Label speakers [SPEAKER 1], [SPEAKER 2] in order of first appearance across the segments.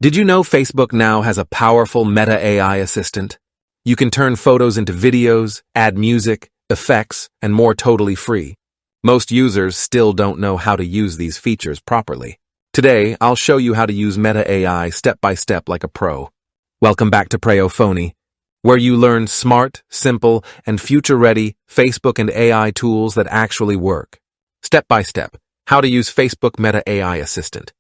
[SPEAKER 1] Did you know Facebook now has a powerful Meta AI assistant? You can turn photos into videos, add music, effects, and more totally free. Most users still don't know how to use these features properly. Today, I'll show you how to use Meta AI step by step like a pro. Welcome back to Preyo Phonie, where you learn smart, simple, and future-ready Facebook and AI tools that actually work. Step by step, how to use Facebook Meta AI Assistant.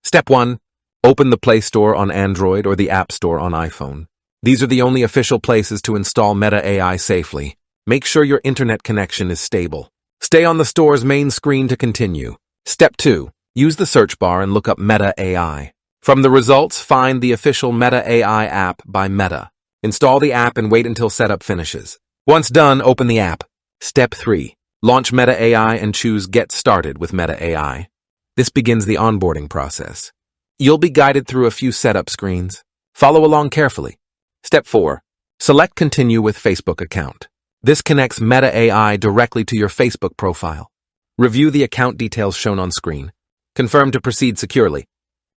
[SPEAKER 1] Step 1. Open the Play Store on Android or the App Store on iPhone. These are the only official places to install Meta AI safely. Make sure your internet connection is stable. Stay on the store's main screen to continue. Step 2. Use the search bar and look up Meta AI. From the results, find the official Meta AI app by Meta. Install the app and wait until setup finishes. Once done, open the app. Step 3. Launch Meta AI and choose Get Started with Meta AI. This begins the onboarding process. You'll be guided through a few setup screens. Follow along carefully. Step 4. Select Continue with Facebook account. This connects Meta AI directly to your Facebook profile. Review the account details shown on screen. Confirm to proceed securely.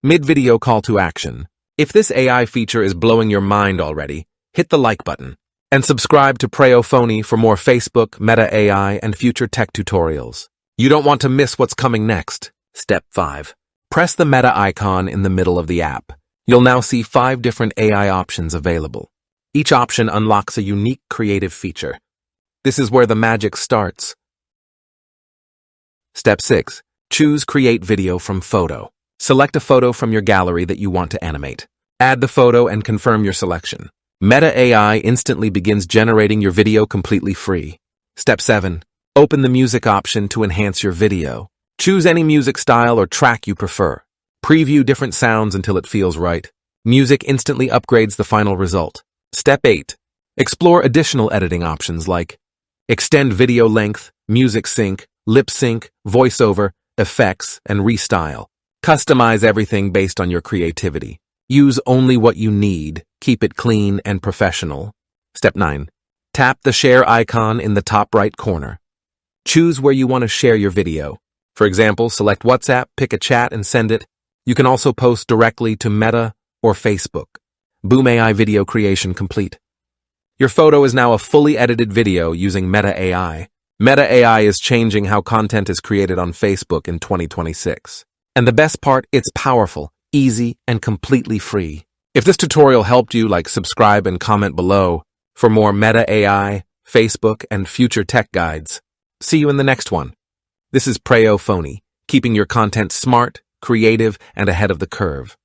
[SPEAKER 1] Mid-video call to action. If this AI feature is blowing your mind already, hit the like button. And subscribe to Preyo Phonie for more Facebook, Meta AI, and future tech tutorials. You don't want to miss what's coming next. Step 5. Press the Meta icon in the middle of the app. You'll now see 5 different AI options available. Each option unlocks a unique creative feature. This is where the magic starts. Step 6. Choose Create Video from Photo. Select a photo from your gallery that you want to animate. Add the photo and confirm your selection. Meta AI instantly begins generating your video completely free. Step 7. Open the music option to enhance your video. Choose any music style or track you prefer. Preview different sounds until it feels right. Music instantly upgrades the final result. Step 8. Explore additional editing options like extend video length, music sync, lip sync, voiceover, effects, and restyle. Customize everything based on your creativity. Use only what you need. Keep it clean and professional. Step 9. Tap the share icon in the top right corner. Choose where you want to share your video. For example, select WhatsApp, pick a chat, and send it. You can also post directly to Meta or Facebook. Boom, AI video creation complete. Your photo is now a fully edited video using Meta AI. Meta AI is changing how content is created on Facebook in 2026. And the best part, it's powerful, easy, and completely free. If this tutorial helped you, subscribe and comment below for more Meta AI, Facebook, and future tech guides. See you in the next one. This is Preyo Phonie, keeping your content smart, creative, and ahead of the curve.